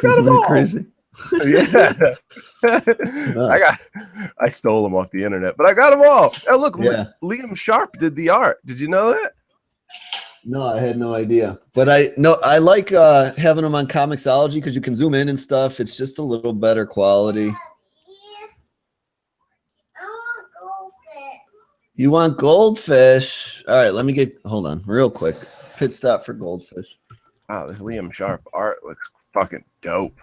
got them all. Crazy? Yeah. I stole them off the internet, but I got them all. Oh, look, Yeah. Liam Sharp did the art. Did you know that? No, I had no idea. But I like having them on Comixology because you can zoom in and stuff. It's just a little better quality. You want goldfish? All right, let me hold on real quick. Pit stop for goldfish. Wow, this Liam Sharp art looks fucking dope.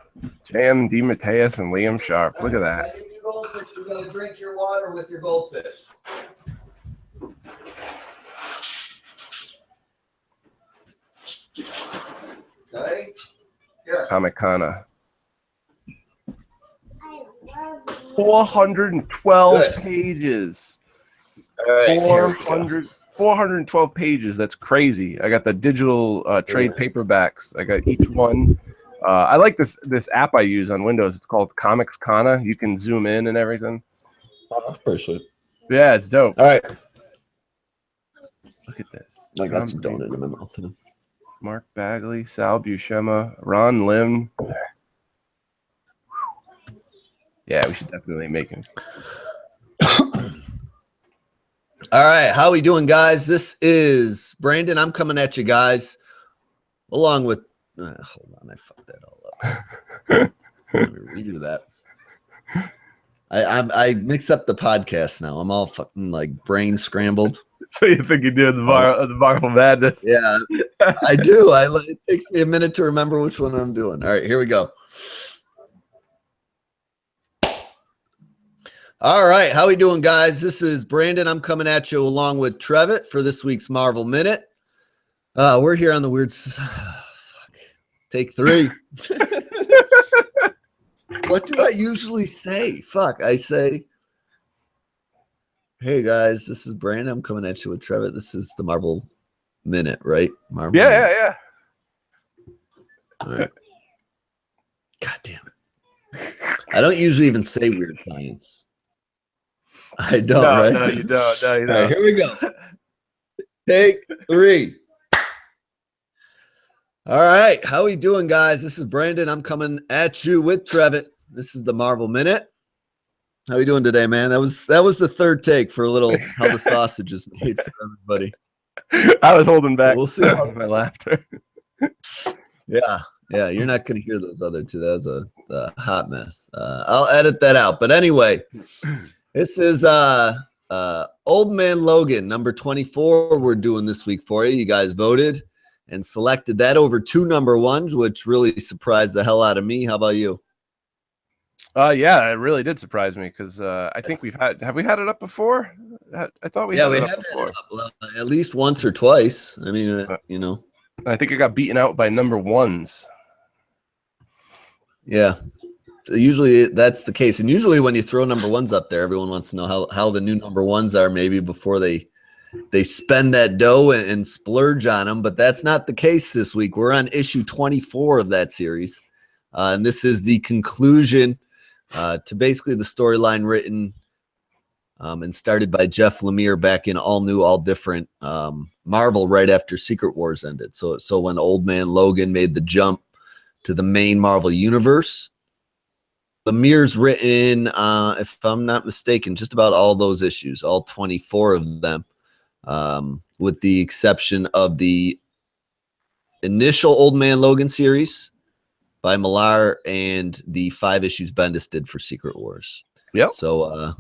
Sam DeMatteis and Liam Sharp. Look at that. If you goldfish, you gotta drink your water with your goldfish. Okay. Here. Comic-Con. 412 pages. All right, 412 pages. That's crazy. I got the digital trade paperbacks. I got each one. I like this app I use on Windows. It's called Comics Kana. You can zoom in and everything. Appreciate it. Yeah, it's dope. All right. Look at this. I got some donut in my mouth. Mark Bagley, Sal Buscema, Ron Lim. Yeah, we should definitely make him. All right, how we doing, guys? This is Brandon. I'm coming at you guys, along with. Hold on, I fucked that all up. Let me redo that. I mix up the podcast now. I'm all fucking like brain scrambled. So you think you're doing the Marvel Madness? Yeah, I do. It takes me a minute to remember which one I'm doing. All right, here we go. All right, how we doing, guys? This is Brandon. I'm coming at you along with Trevitt for this week's Marvel Minute. We're here on the weird. Take 3. What do I usually say? Fuck, I say, hey guys, this is Brandon. I'm coming at you with Trevitt. This is the Marvel Minute, right? Marvel Minute. Yeah. All right. God damn it. I don't usually even say weird science. I don't, right? No, you don't. No, you don't. All right, here we go. Take 3. All right, how we doing, guys? This is Brandon. I'm coming at you with Trevitt. This is the Marvel Minute. How we doing today, man? That was the third take for a little how the sausage is made for everybody. I was holding back. So we'll see my laughter. Yeah, you're not going to hear those other two. That was a hot mess. I'll edit that out. But anyway, this is Old Man Logan, number 24. We're doing this week for you. You guys voted and selected that over 2 number 1s, which really surprised the hell out of me. How about you? Yeah, it really did surprise me because I think have we had it up before? I thought we had it up before. At least once or twice. I mean, you know. I think it got beaten out by number 1s. Yeah. So usually that's the case. And usually when you throw number 1s up there, everyone wants to know how the new number 1s are maybe before they spend that dough and splurge on them. But that's not the case this week. We're on issue 24 of that series. And this is the conclusion to basically the storyline written and started by Jeff Lemire back in All New, All Different Marvel right after Secret Wars ended. So when Old Man Logan made the jump to the main Marvel universe, Lemire's written, if I'm not mistaken, just about all those issues, all 24 of them, with the exception of the initial Old Man Logan series by Millar and the 5 issues Bendis did for Secret Wars. Yep. So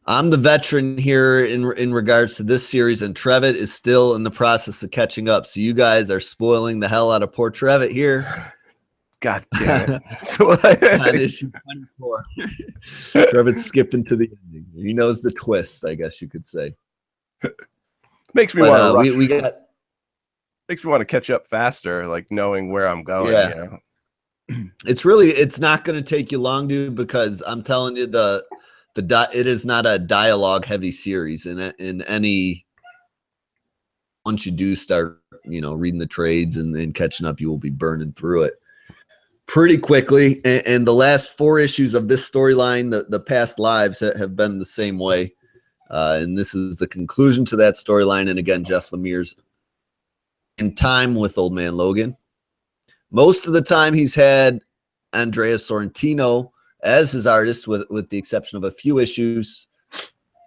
I'm the veteran here in regards to this series, and Trevitt is still in the process of catching up. So you guys are spoiling the hell out of poor Trevitt here. God damn it. So, on issue 24. Trevitt's skipping to the ending. He knows the twist, I guess you could say. Makes me want to rush. Makes me want to catch up faster, like knowing where I'm going. Yeah. You know? It's not going to take you long, dude, because I'm telling you, it is not a dialogue heavy series in any. Once you do start, reading the trades and catching up, you will be burning through it pretty quickly. And the last 4 issues of this storyline, the past lives have been the same way. And this is the conclusion to that storyline. And again, Jeff Lemire's in time with Old Man Logan. Most of the time he's had Andrea Sorrentino as his artist, with the exception of a few issues.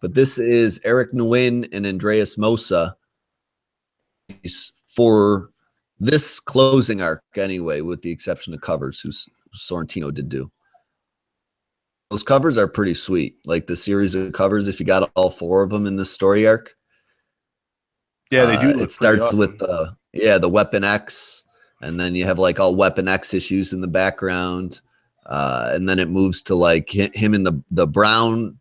But this is Eric Nguyen and Andreas Mosa for this closing arc anyway, with the exception of covers, who Sorrentino did do. Those covers are pretty sweet. Like the series of covers, if you got all 4 of them in this story arc. Yeah, they do. It starts awesome. with the Weapon X, and then you have like all Weapon X issues in the background, and then it moves to like him in the brown,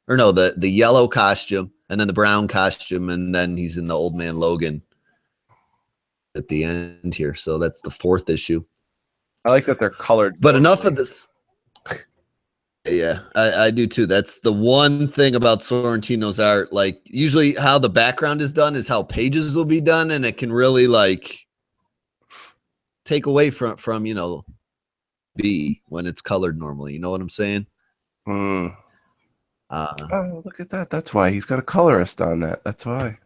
or no, the yellow costume, and then the brown costume, and then he's in the Old Man Logan at the end here. So that's the 4th issue. I like that they're colored. But enough of this. Yeah, I do too. That's the one thing about Sorrentino's art. Like usually how the background is done is how pages will be done, and it can really like take away from you know, B when it's colored normally. You know what I'm saying? Oh, look at that. That's why he's got a colorist on that. That's why.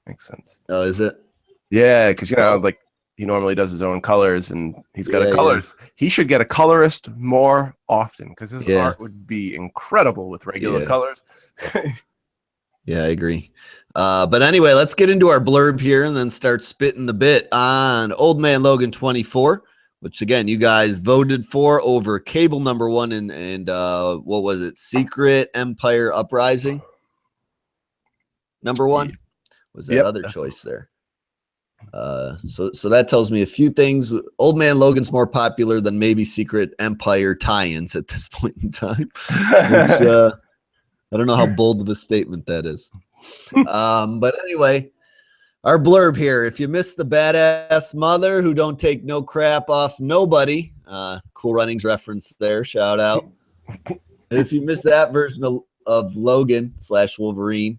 Makes sense. Oh, is it? Yeah, because you know, like he normally does his own colors, and he's got a colorist. Yeah. He should get a colorist more often, because his art would be incredible with regular colors. Yeah, I agree. But anyway, let's get into our blurb here and then start spitting the bit on Old Man Logan 24, which again, you guys voted for over Cable #1 and what was it? Secret Empire Uprising #1 was that other choice there. So that tells me a few things. Old Man Logan's more popular than maybe Secret Empire tie-ins at this point in time, which I don't know how bold of a statement that is. But anyway, our blurb here: if you miss the badass mother who don't take no crap off nobody, Cool Runnings reference there, shout out. If you missed that version of Logan / Wolverine,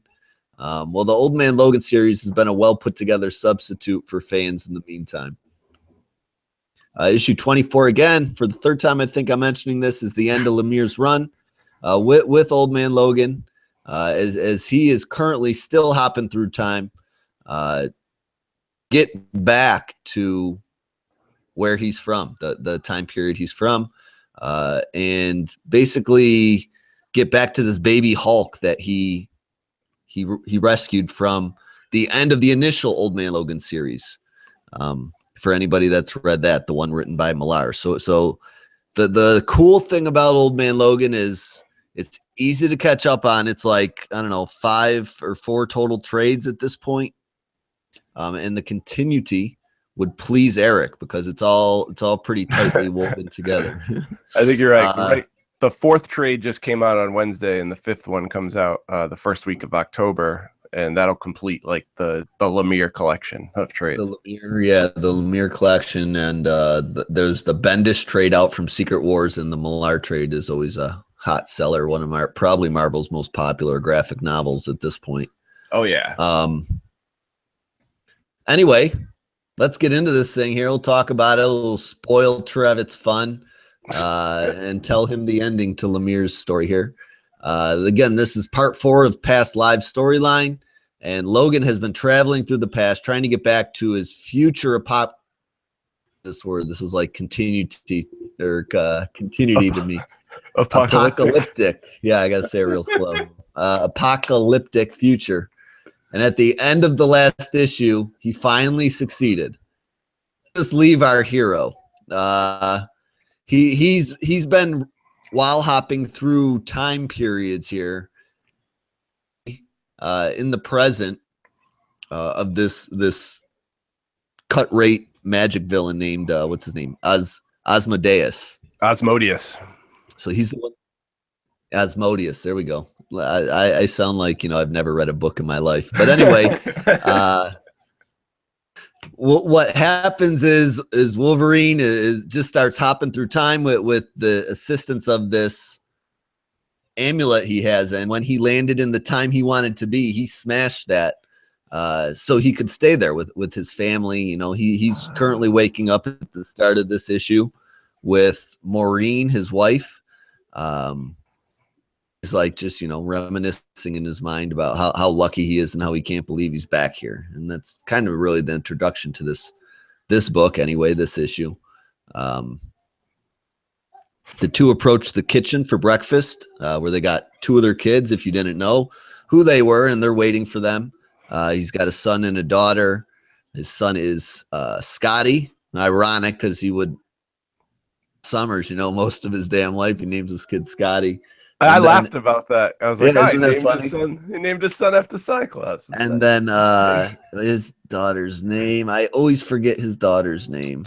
well, the Old Man Logan series has been a well put together substitute for fans in the meantime. Issue 24, again, for the 3rd time I think I'm mentioning this, is the end of Lemire's run with Old Man Logan, as he is currently still hopping through time, get back to where he's from, the time period he's from, and basically get back to this baby Hulk that he rescued from the end of the initial Old Man Logan series. For anybody that's read that, the one written by Millar. So the cool thing about Old Man Logan is it's easy to catch up on. It's like, I don't know, 5 or 4 total trades at this point. And the continuity would please Eric because it's all pretty tightly woven together. I think you're right. Right. The 4th trade just came out on Wednesday, and the 5th one comes out the first week of October, and that'll complete like the Lemire collection of trades. The Lemire collection, and there's the Bendis trade out from Secret Wars, and the Millar trade is always a hot seller. One of probably Marvel's most popular graphic novels at this point. Oh yeah. Anyway, let's get into this thing here. We'll talk about it. We'll spoil Trevitt's fun. And tell him the ending to Lemire's story here. Again, this is part 4 of Past Lives storyline, and Logan has been traveling through the past, trying to get back to his future this word. This is like continuity to me. Apocalyptic. Yeah, I gotta say it real slow. Apocalyptic future. And at the end of the last issue, he finally succeeded. Let's leave our hero. He's been while hopping through time periods here in the present of this cut rate magic villain named what's his name? Asmodeus. So he's the one. Asmodeus. There we go. I sound like, you know, I've never read a book in my life. But anyway, what happens is Wolverine just starts hopping through time with the assistance of this amulet he has, and when he landed in the time he wanted to be, he smashed that so he could stay there with his family. You know, he's currently waking up at the start of this issue with Maureen, his wife. He's like just, you know, reminiscing in his mind about how lucky he is and how he can't believe he's back here. And that's kind of really the introduction to this book anyway, this issue. The two approach the kitchen for breakfast, where they got two of their kids, if you didn't know who they were, and they're waiting for them. He's got a son and a daughter. His son is Scotty. Ironic, because he would Summers, most of his damn life. He names his kid Scotty. I laughed about that. I was like, isn't that funny? He named his son after Cyclops. And then his daughter's name, I always forget his daughter's name.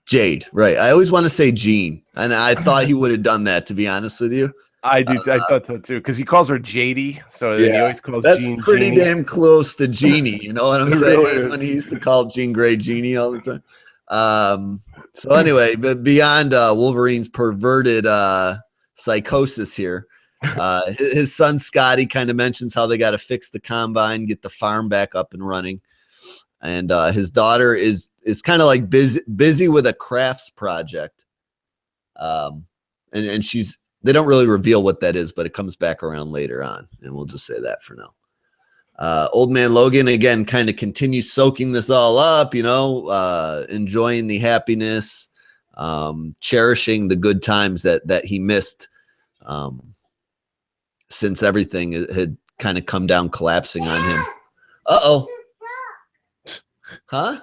Jade, right. I always want to say Jean, and I thought he would have done that, to be honest with you. I do. I thought so too, because he calls her Jadie, so then he always calls Jean. That's pretty Jeannie. Damn close to Jeannie. You know what I'm saying? Really when he used to call Jean Grey Jeannie all the time. So anyway, but beyond Wolverine's perverted psychosis here, his son Scotty kind of mentions how they got to fix the combine, get the farm back up and running. And his daughter is kind of like busy with a crafts project. And they don't really reveal what that is, but it comes back around later on. And we'll just say that for now. Old Man Logan, again, kind of continues soaking this all up, enjoying the happiness, cherishing the good times that he missed since everything had kind of come down collapsing on him. Uh-oh. Huh?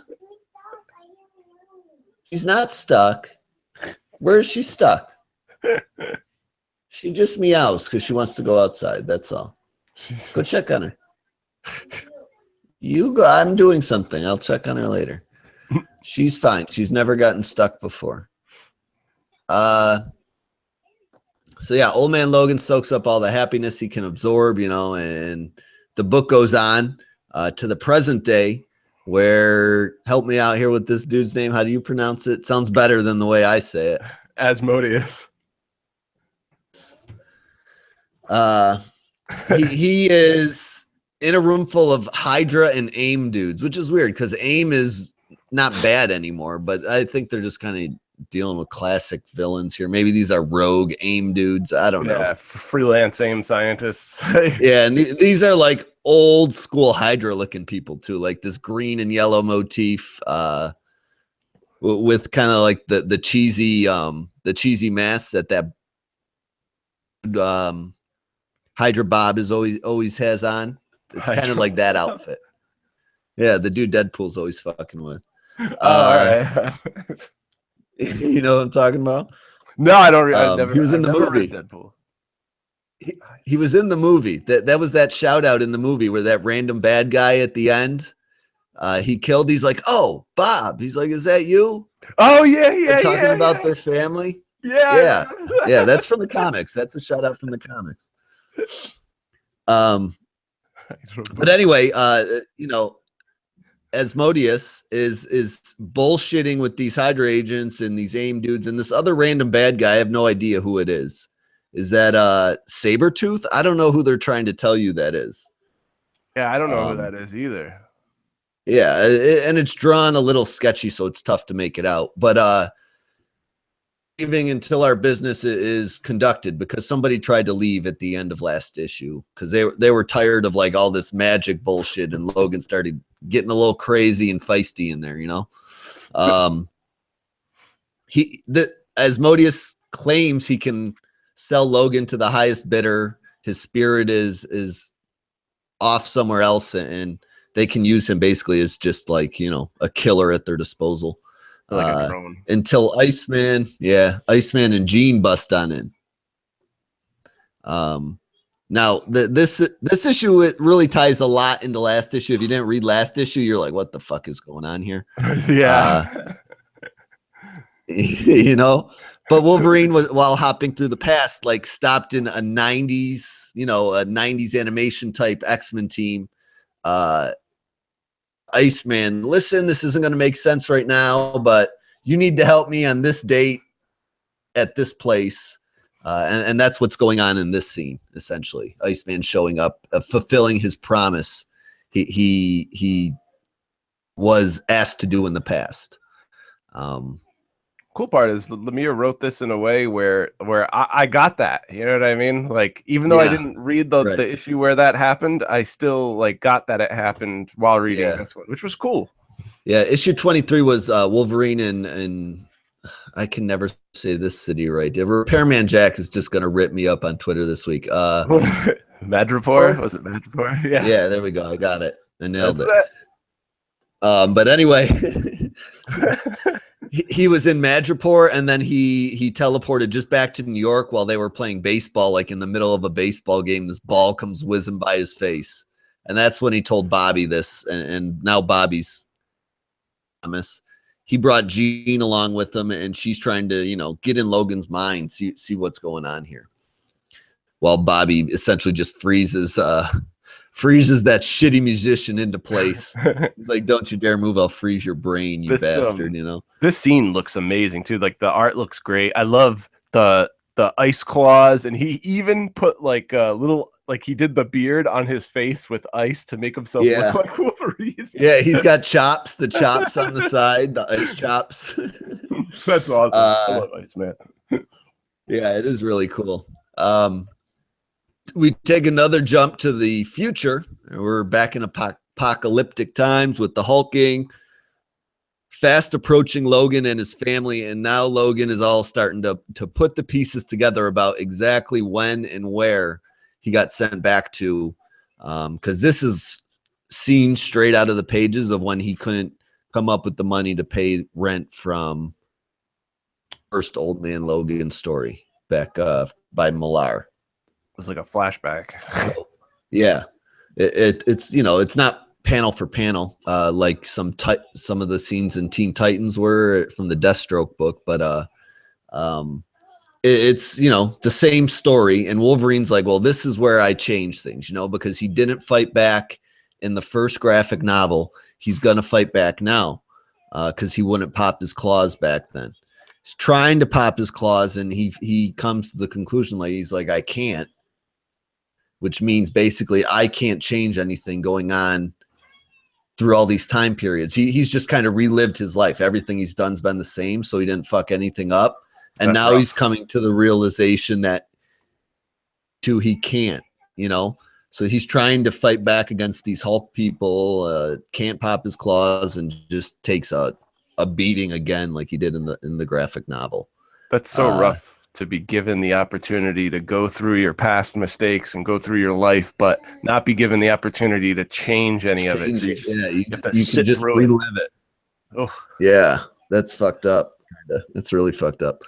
She's not stuck. Where is she stuck? She just meows because she wants to go outside. That's all. Go check on her. You go. I'm doing something. I'll check on her later. She's fine. She's never gotten stuck before. So yeah, Old Man Logan soaks up all the happiness he can absorb, and the book goes on to the present day, where, help me out here with this dude's name. How do you pronounce it? Sounds better than the way I say it. Asmodeus. He is in a room full of Hydra and AIM dudes, which is weird because AIM is not bad anymore, but I think they're just kind of dealing with classic villains here. Maybe these are rogue AIM dudes. I don't know. Freelance AIM scientists. Yeah, and these are like old school Hydra looking people too, like this green and yellow motif, with kind of like the cheesy mask that Hydra Bob is always has on. It's kind of like that outfit. Yeah, the dude Deadpool's always fucking with. All right. You know what I'm talking about? No, I don't. He was in the movie. Deadpool. He was in the movie. That was that shout out in the movie where that random bad guy at the end, he killed. He's like, "Oh, Bob." He's like, "Is that you?" Oh yeah. They're talking about their family. Yeah. That's from the comics. That's a shout out from the comics. But anyway, Asmodeus is bullshitting with these Hydra agents and these AIM dudes and this other random bad guy. I have no idea who it is. Is that Sabretooth? I don't know who they're trying to tell you that is. Yeah, I don't know who that is either. Yeah, and it's drawn a little sketchy, so it's tough to make it out. But leaving until our business is conducted, because somebody tried to leave at the end of last issue because they were tired of like all this magic bullshit, and Logan started getting a little crazy and feisty in there, Asmodeus claims he can sell Logan to the highest bidder. His spirit is off somewhere else, and they can use him basically as just like, a killer at their disposal. Like a drone. Until Iceman and Jean bust on in. Now this issue, it really ties a lot into last issue. If you didn't read last issue, you're like, what the fuck is going on here? Yeah. But Wolverine was, while hopping through the past, like stopped in a 90s, a 90s animation type X-Men team. Iceman, listen, this isn't going to make sense right now, but you need to help me on this date at this place. And that's what's going on in this scene, essentially. Iceman showing up, fulfilling his promise he was asked to do in the past. Cool part is Lemire wrote this in a way where I got that, you know what I mean? Like, even though I didn't read the issue where that happened, I still like got that it happened while reading this one, which was cool. Yeah, issue 23 was Wolverine and I can never say this city right. Repairman Jack is just gonna rip me up on Twitter this week. Madripoor? Was it Madripoor? Yeah. Yeah, there we go. I got it. I nailed That's it. But anyway, he was in Madripoor, and then he teleported just back to New York while they were playing baseball. Like in the middle of a baseball game, this ball comes whizzing by his face, and that's when he told Bobby this. And now Bobby's Thomas. He brought Jean along with him, and she's trying to, get in Logan's mind, see what's going on here. While Bobby essentially just freezes that shitty musician into place. He's like, "Don't you dare move! I'll freeze your brain, you bastard!" This scene looks amazing too. Like the art looks great. I love the ice claws, and he even put like a little, like he did the beard on his face with ice to make himself look like Wolverine. Yeah, he's got chops, the chops on the side, the ice chops. That's awesome. I love Iceman. Yeah, it is really cool. We take another jump to the future. We're back in apocalyptic times with the hulking, fast approaching Logan and his family, and now Logan is all starting to put the pieces together about exactly when and where he got sent back to, because this is seen straight out of the pages of when he couldn't come up with the money to pay rent from first Old Man Logan story back by Millar. It was like a flashback. So, yeah, it's it's not panel for panel like some of the scenes in Teen Titans were from the Deathstroke book, but it's the same story. And Wolverine's like, well, this is where I change things, because he didn't fight back in the first graphic novel. He's gonna fight back now because he wouldn't pop his claws back then. He's trying to pop his claws, and he comes to the conclusion he's like, I can't. Which means basically I can't change anything going on through all these time periods. He's just kind of relived his life. Everything he's done's been the same, so he didn't fuck anything up. And now he's coming to the realization that he can't, So he's trying to fight back against these Hulk people, can't pop his claws, and just takes a beating again like he did in the graphic novel. That's so rough. To be given the opportunity to go through your past mistakes and go through your life, but not be given the opportunity to change any of it. So you have to sit just through relive it. Oh, yeah, that's fucked up. That's really fucked up.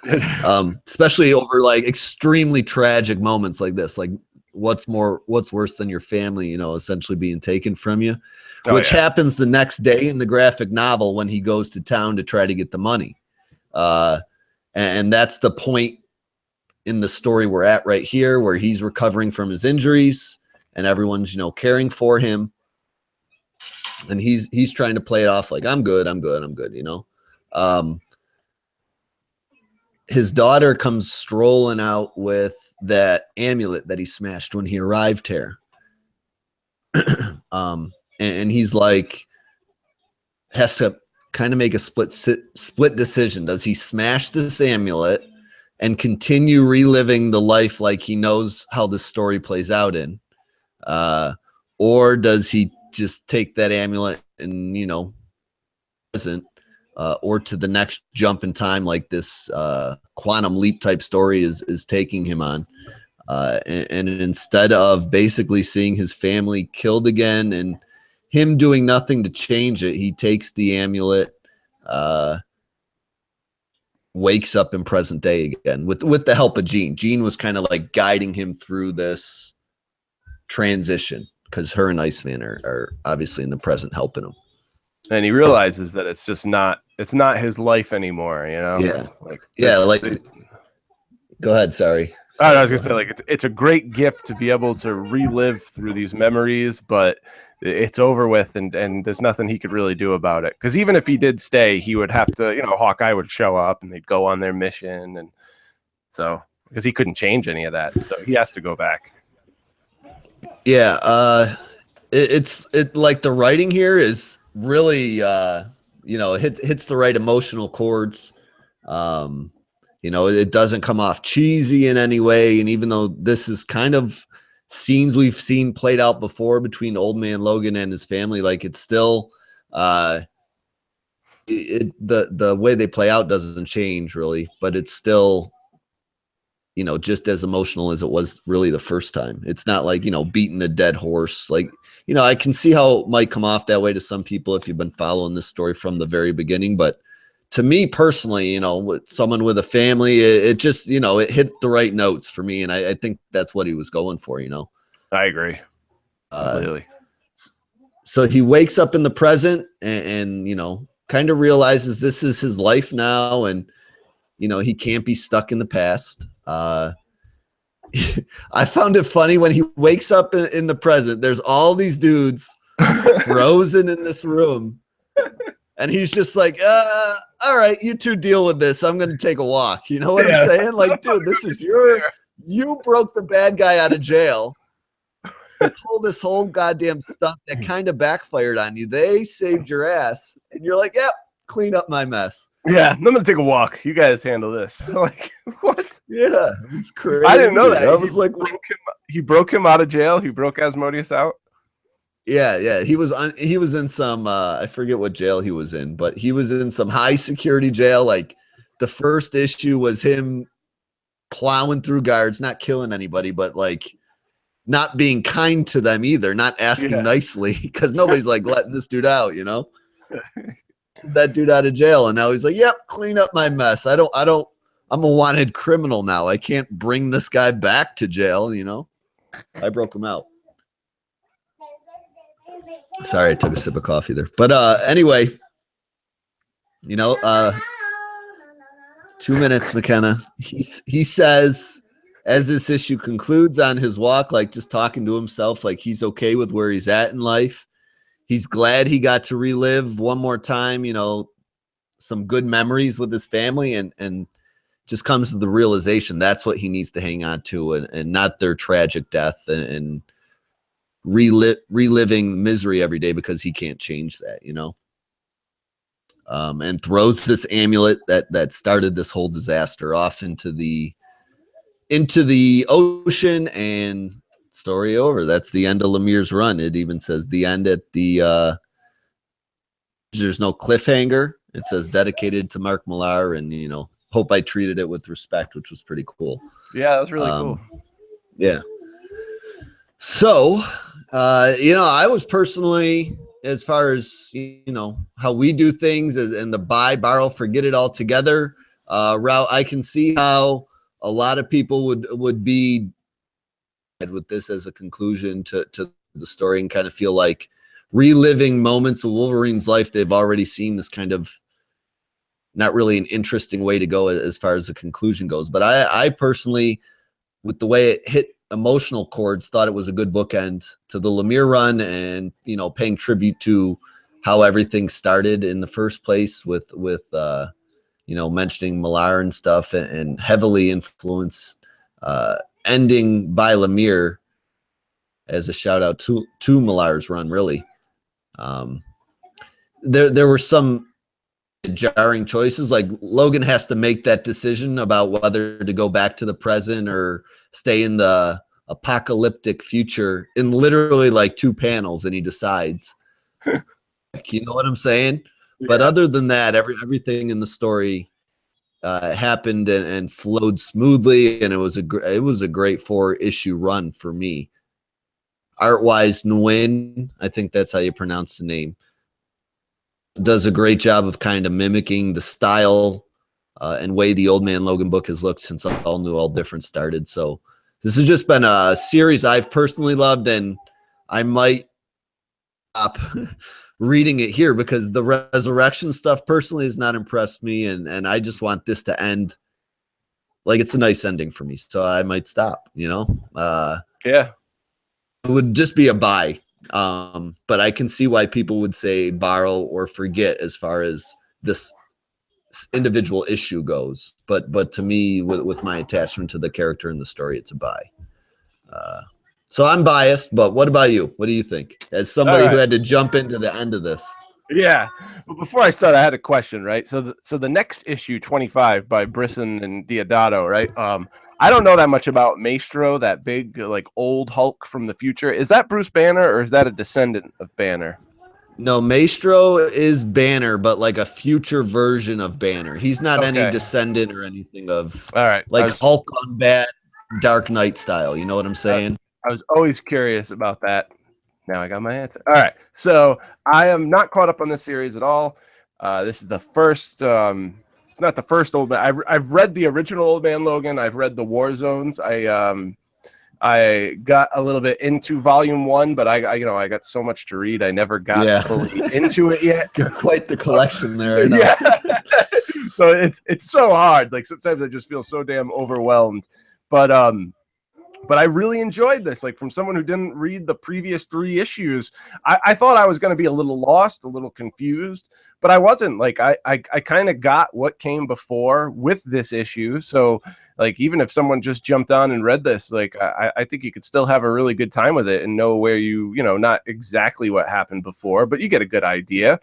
Especially over like extremely tragic moments like this. Like, what's worse than your family? Essentially being taken from you, which happens the next day in the graphic novel when he goes to town to try to get the money. And that's the point in the story we're at right here, where he's recovering from his injuries and everyone's, caring for him. And he's trying to play it off like, I'm good. His daughter comes strolling out with that amulet that he smashed when he arrived here. And he's like, has to kind of make a split decision. Does he smash this amulet and continue reliving the life like he knows how this story plays out in? Or does he just take that amulet and, present, or to the next jump in time like this quantum leap type story is taking him on? And instead of basically seeing his family killed again and him doing nothing to change it, he takes the amulet, wakes up in present day again with the help of Jean. Jean was kind of like guiding him through this transition because her and Iceman are obviously in the present helping him. And he realizes that it's not his life anymore, Yeah. Go ahead. Sorry. I was gonna say, like, it's a great gift to be able to relive through these memories, but it's over with, and there's nothing he could really do about it. Because even if he did stay, he would have to, Hawkeye would show up and they'd go on their mission, and so because he couldn't change any of that, so he has to go back. Yeah, it's like the writing here is really hits the right emotional chords. It doesn't come off cheesy in any way, and even though this is kind of scenes we've seen played out before between Old Man Logan and his family, like it's still the way they play out doesn't change really, but it's still, you know, just as emotional as it was really the first time. It's not like, you know, beating a dead horse. Like, you know, I can see how it might come off that way to some people if you've been following this story from the very beginning. But to me personally, you know, with someone with a family, it just, you know, it hit the right notes for me. And I think that's what he was going for, you know. I agree completely. So he wakes up in the present and you know, kind of realizes this is his life now. And, you know, he can't be stuck in the past. I found it funny when he wakes up in the present. There's all these dudes frozen in this room, and he's just like, all right, you two deal with this. I'm going to take a walk. You know what I'm saying? Like, dude, this is you broke the bad guy out of jail. You pulled this whole goddamn stuff that kind of backfired on you. They saved your ass, and you're like, yep, clean up my mess. Yeah, I'm gonna take a walk. You guys handle this. Like, what? Yeah, it's crazy. I didn't know that. I was like, he broke him out of jail. He broke Asmodeus out. Yeah. He was in some I forget what jail he was in, but he was in some high security jail. Like the first issue was him plowing through guards, not killing anybody, but like not being kind to them either, not asking nicely, because nobody's like letting this dude out, you know. That dude out of jail, and now he's like, yep, clean up my mess. I'm a wanted criminal now. I can't bring this guy back to jail, you know. I broke him out. Sorry, I took a sip of coffee there. But anyway, you know, 2 minutes, McKenna. He says, as this issue concludes on his walk, like just talking to himself, like he's okay with where he's at in life. He's glad he got to relive one more time, you know, some good memories with his family, and just comes to the realization that's what he needs to hang on to, and not their tragic death and reliving misery every day, because he can't change that, you know. And throws this amulet that started this whole disaster off into the ocean, and story over. That's the end of Lemire's run. It even says the end at the there's no cliffhanger. It says dedicated to Mark Millar, and you know, hope I treated it with respect, which was pretty cool. Yeah, that was really cool. Yeah. So, you know, I was personally, as far as, you know, how we do things and the buy, borrow, forget it all together route, I can see how a lot of people would be with this as a conclusion to the story, and kind of feel like reliving moments of Wolverine's life they've already seen. This kind of not really an interesting way to go as far as the conclusion goes. But I personally, with the way it hit emotional chords, thought it was a good bookend to the Lemire run, and you know, paying tribute to how everything started in the first place with you know, mentioning Millar and stuff, and heavily influenced ending by Lemire as a shout out to Millar's run. Really, there were some jarring choices. Like Logan has to make that decision about whether to go back to the present or stay in the apocalyptic future in literally like 2 panels, and he decides. You know what I'm saying? Yeah. But other than that, everything in the story happened and flowed smoothly, and it was a great 4-issue run for me. Art wise, Nguyen, I think that's how you pronounce the name, does a great job of kind of mimicking the style and way the Old Man Logan book has looked since All New, All Different started. So this has just been a series I've personally loved, and I might stop reading it here because the resurrection stuff personally has not impressed me, and I just want this to end like it's a nice ending for me. So I might stop, you know. Yeah, it would just be a buy. But I can see why people would say borrow or forget as far as this individual issue goes. But to me, with my attachment to the character and the story, it's a buy. So I'm biased, but what about you? What do you think? As somebody who had to jump into the end of this. Yeah. Well, before I start, I had a question, right? So the next issue, 25 by Brisson and Diodato, right? I don't know that much about Maestro, that big, like, old Hulk from the future. Is that Bruce Banner, or is that a descendant of Banner? No, Maestro is Banner, but like a future version of Banner. He's not any Okay. descendant or anything of All right. like Hulk on bad Dark Knight style. You know what I'm saying? I was always curious about that. Now I got my answer. All right. So I am not caught up on this series at all. This is the first. It's not the first Old Man. I've read the original Old Man Logan. I've read the War Zones. I got a little bit into volume 1, but I got so much to read. I never got fully into it yet. Got quite the collection there. I know. Yeah. So it's so hard. Like sometimes I just feel so damn overwhelmed. But I really enjoyed this. Like from someone who didn't read the previous 3 issues, I thought I was going to be a little lost, a little confused, but I wasn't. Like I kind of got what came before with this issue. So like even if someone just jumped on and read this, like I think you could still have a really good time with it and know where not exactly what happened before, but you get a good idea.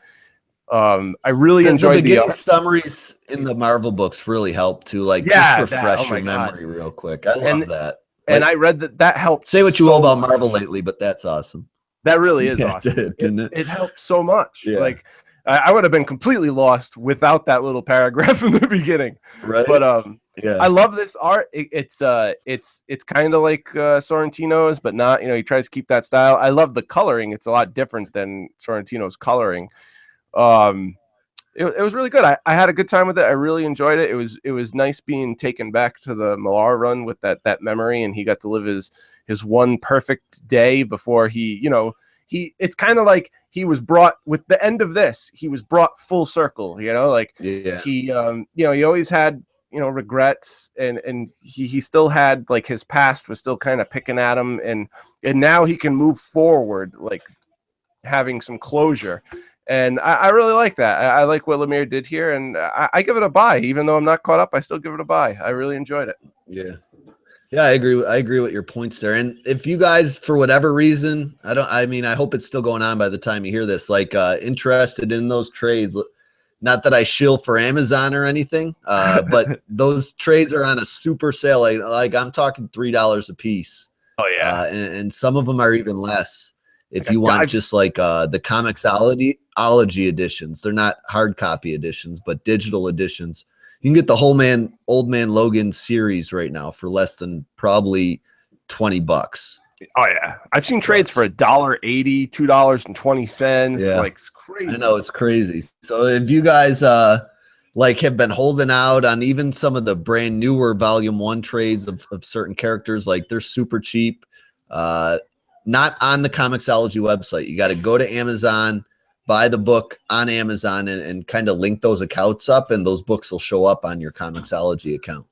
I really enjoyed the beginning summaries in the Marvel books really help to just refresh your memory real quick. I love that. And I read that helped. Say what you will about Marvel lately, but that's awesome. That really is awesome. It helped so much. Yeah. Like I would have been completely lost without that little paragraph in the beginning. Right. But I love this art. It's kind of like Sorrentino's, but not. He tries to keep that style. I love the coloring. It's a lot different than Sorrentino's coloring. It was really good. I had a good time with it. I really enjoyed it. It was nice being taken back to the Millar run with that memory, and he got to live his one perfect day before it's kind of like he was brought with the end of this. He was brought full circle. He always had regrets, and he still had like his past was still kind of picking at him, and now he can move forward like having some closure. And I really like that. I like what Lemire did here, and I give it a buy. Even though I'm not caught up, I still give it a buy. I really enjoyed it. Yeah, I agree. I agree with your points there. And if you guys, for whatever reason, I hope it's still going on by the time you hear this, interested in those trades, not that I shill for Amazon or anything, but those trades are on a super sale. Like I'm talking $3 a piece. Oh yeah. And some of them are even less. If you want just like the Comixology editions, they're not hard copy editions, but digital editions. You can get the whole Old Man Logan series right now for less than probably $20. Oh yeah, I've seen trades for $1.80, $2.20. Yeah, like it's crazy. I know it's crazy. So if you guys have been holding out on even some of the brand newer Volume 1 trades of certain characters, like they're super cheap. Not on the Comixology website. You got to go to Amazon, buy the book on Amazon, and kind of link those accounts up, and those books will show up on your Comixology account.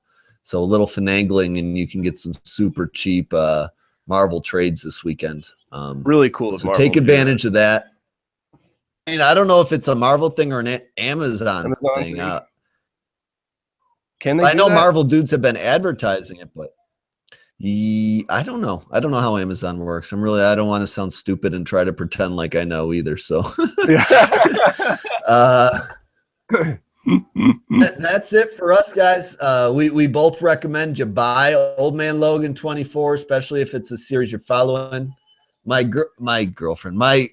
So a little finagling, and you can get some super cheap Marvel trades this weekend. Really cool. So take advantage of that. And I don't know if it's a Marvel thing or an Amazon thing. Can they? I know Marvel dudes have been advertising it, but I don't know. I don't know how Amazon works. I don't want to sound stupid and try to pretend like I know either. So that's it for us, guys. We both recommend you buy Old Man Logan 24, especially if it's a series you're following. My girlfriend, my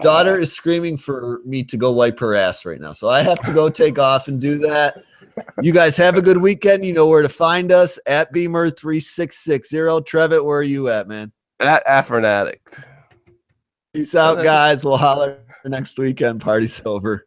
daughter is screaming for me to go wipe her ass right now. So I have to go take off and do that. You guys have a good weekend. You know where to find us at Beamer3660. Trevitt, where are you at, man? At Afrin Addict. Peace out, guys. We'll holler next weekend. Party's over.